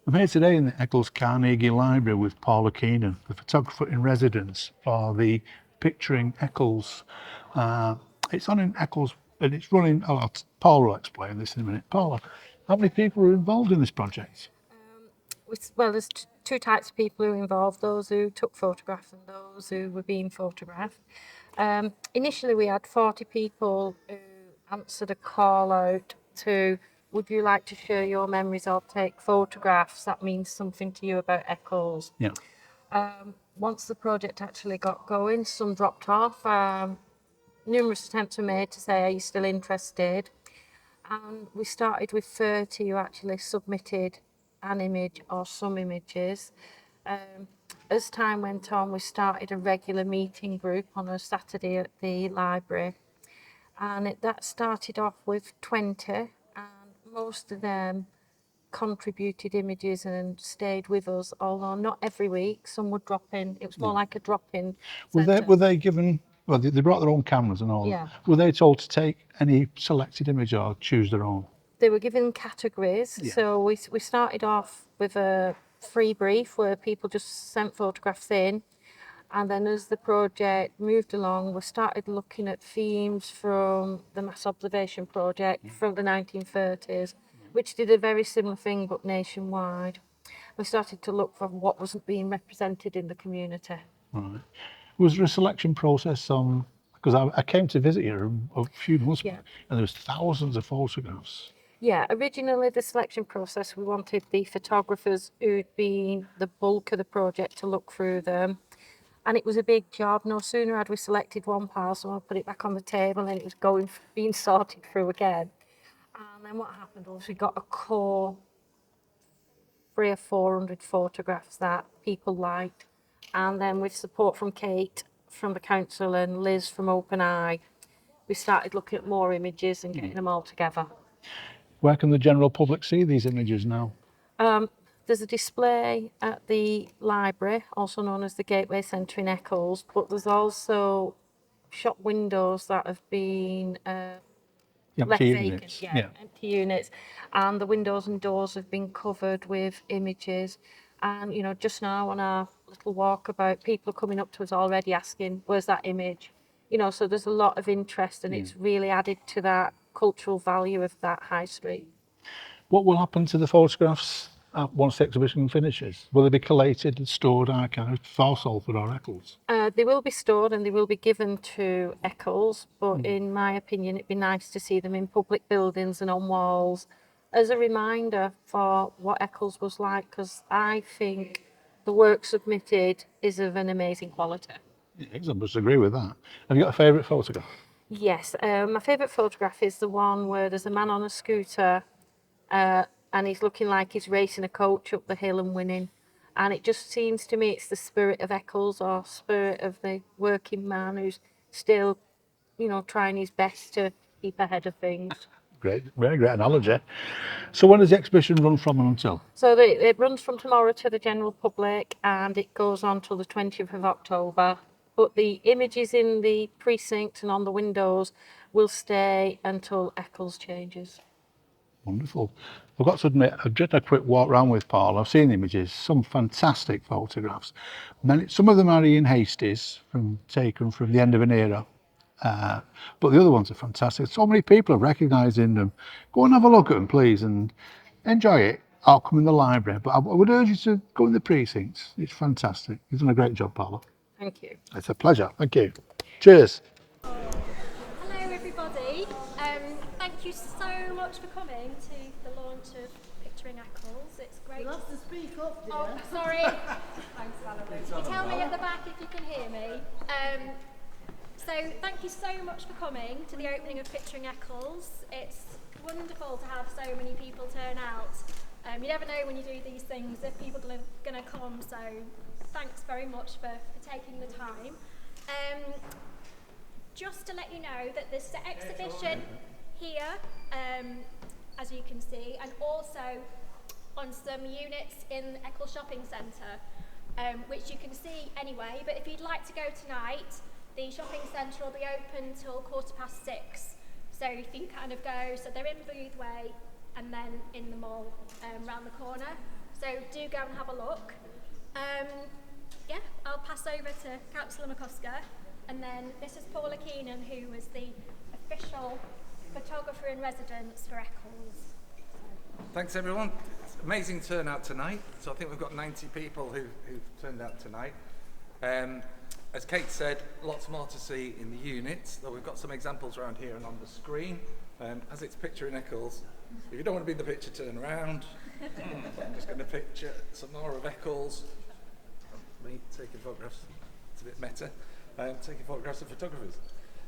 I'm here today in the Eccles Carnegie Library with Paula Keenan, the photographer in residence for the Picturing Eccles. It's on in Eccles and it's running. Paula will explain this in a minute. Paula, how many people are involved in this project? Well, there's two types of people who are involved, those who took photographs and those who were being photographed. Initially, we had 40 people who answered a call out to, would you like to share your memories or take photographs? That means something to you about Eccles. Yeah. Once the project actually got going, some dropped off. Numerous attempts were made to say, are you still interested? And we started with 30 who actually submitted an image or some images. As time went on, we started a regular meeting group on a Saturday at the library. And that started off with 20, and most of them contributed images and stayed with us, although not every week. Some would drop in. It was more like a drop-in centre. Were they given? Well, they brought their own cameras and all. Yeah. Were they told to take any selected image or choose their own? They were given categories. Yeah. So we started off with a free brief where people just sent photographs in. And then as the project moved along, we started looking at themes from the Mass Observation Project from the 1930s, which did a very similar thing but nationwide. We started to look for what wasn't being represented in the community. Right. Was there a selection process on? Because I came to visit you a few months Yeah. back, and there was thousands of photographs. Yeah, originally the selection process, we wanted the photographers who'd been the bulk of the project to look through them. And it was a big job. No sooner had we selected one parcel, I put it back on the table and it was being sorted through again. And then what happened was we got a core 300 or 400 photographs that people liked. And then with support from Kate from the council and Liz from Open Eye, we started looking at more images and getting them all together. Where can the general public see these images now? There's a display at the library, also known as the Gateway Centre in Eccles, but there's also shop windows that have been The left empty vacant, units. yeah, empty units, and the windows and doors have been covered with images. And just now on our little walkabout, people are coming up to us already asking, "Where's that image?" So there's a lot of interest, and it's really added to that cultural value of that high street. What will happen to the photographs once the exhibition finishes? Will they be collated and stored, archived for Salford or Eccles? They will be stored and they will be given to Eccles, but in my opinion, it'd be nice to see them in public buildings and on walls as a reminder for what Eccles was like, because I think the work submitted is of an amazing quality. Yeah, I must agree with that. Have you got a favourite photograph? Yes, my favourite photograph is the one where there's a man on a scooter and he's looking like he's racing a coach up the hill and winning. And it just seems to me it's the spirit of Eccles, or spirit of the working man who's still, trying his best to keep ahead of things. Great, very great analogy. So when does the exhibition run from and until? So it runs from tomorrow to the general public and it goes on till the 20th of October. But the images in the precinct and on the windows will stay until Eccles changes. Wonderful. I've got to admit, I've just had a quick walk around with Paul. I've seen the images, some fantastic photographs. Some of them are Ian Hastie's, taken from the end of an era. But the other ones are fantastic. So many people are recognising them. Go and have a look at them, please, and enjoy it. I'll come in the library. But I would urge you to go in the precincts. It's fantastic. You've done a great job, Paula. Thank you. It's a pleasure. Thank you. Cheers. Hello everybody, thank you so much for coming to the launch of Picturing Eccles. It's great. You'll have to speak up, dear. Oh, sorry. Thanks, Valerie. You tell me at the back if you can hear me. So thank you so much for coming to the opening of Picturing Eccles. It's wonderful to have so many people turn out. You never know when you do these things if people are going to come, so thanks very much for taking the time. Just to let you know that there's an exhibition here, as you can see, and also on some units in Eccles Shopping Centre, which you can see anyway. But if you'd like to go tonight, the shopping centre will be open till 6:15. So if you kind of go, so they're in Boothway and then in the mall round the corner. So do go and have a look. Yeah, I'll pass over to Councillor McCusker, and then this is Paula Keenan, who was the official photographer in residence for Eccles. Thanks everyone. It's amazing turnout tonight. So I think we've got 90 people who've turned out tonight. As Kate said, lots more to see in the units, though we've got some examples around here and on the screen. As it's picturing Eccles, if you don't want to be in the picture, turn around. I'm just going to picture some more of Eccles. Me taking photographs. It's a bit meta. Taking photographs of photographers.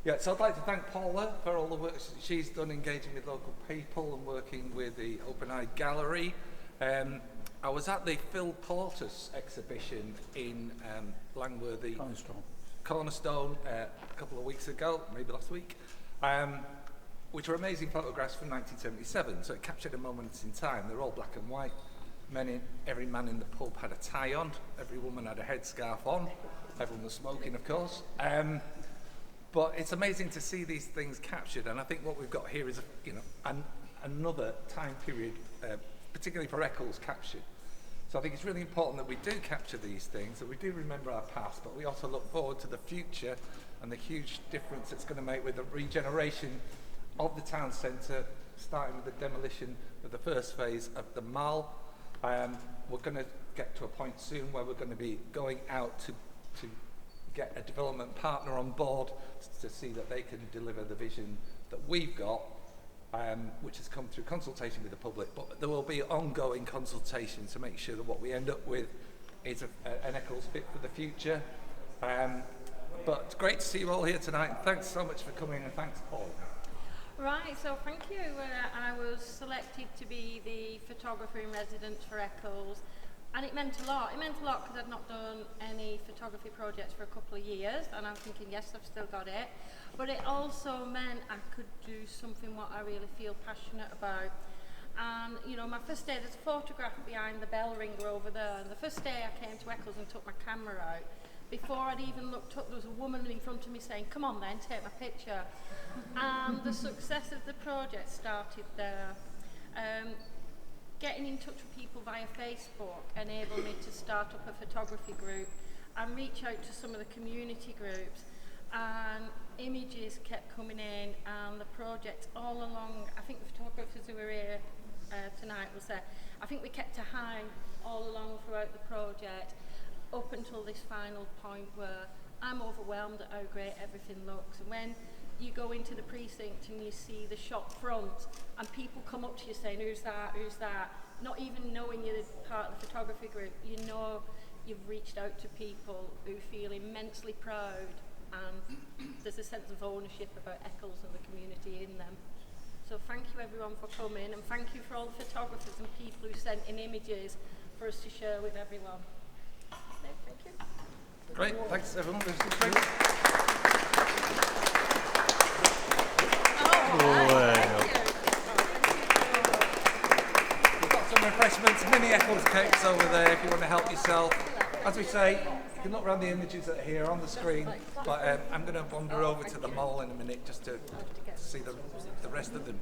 Yeah, so I'd like to thank Paula for all the work she's done engaging with local people and working with the Open Eye Gallery. I was at the Phil Portus exhibition in Langworthy Cornerstone a couple of weeks ago, maybe last week, which were amazing photographs from 1977. So it captured a moment in time. They're all black and white. Every man in the pub had a tie on. Every woman had a headscarf on. Everyone was smoking, of course. But it's amazing to see these things captured, and I think what we've got here is, another time period, particularly for Eccles, captured. So I think it's really important that we do capture these things, that we do remember our past, but we also look forward to the future and the huge difference it's going to make with the regeneration of the town centre, starting with the demolition of the first phase of the Mall. We're going to get to a point soon where we're going to be going out to get a development partner on board to see that they can deliver the vision that we've got, which has come through consultation with the public, but there will be ongoing consultation to make sure that what we end up with is an Eccles fit for the future. But it's great to see you all here tonight, and thanks so much for coming, and thanks Paul. Right, so thank you. I was selected to be the photographer in residence for Eccles, and it meant a lot. It meant a lot because I'd not done any photography projects for a couple of years, and I'm thinking, yes, I've still got it. But it also meant I could do something what I really feel passionate about. And, my first day, there's a photograph behind the bell ringer over there, and the first day I came to Eccles and took my camera out, before I'd even looked up, there was a woman in front of me saying, come on then, take my picture. And the success of the project started there. Getting in touch with people via Facebook enabled me to start up a photography group and reach out to some of the community groups. And images kept coming in, and the project all along, I think the photographers who were here tonight will say, I think we kept a high all along throughout the project, up until this final point where I'm overwhelmed at how great everything looks. And when you go into the precinct and you see the shop front and people come up to you saying, who's that, not even knowing you're part of the photography group, you've reached out to people who feel immensely proud, and there's a sense of ownership about Eccles and the community in them. So thank you everyone for coming, and thank you for all the photographers and people who sent in images for us to share with everyone. So, thank you. Great, thanks everyone. There's some drinks. We've got some refreshments, mini Eccles cakes over there if you want to help yourself. As we say, you can look around the images that are here on the screen, but I'm going to wander over to the mall in a minute just to see the rest of them.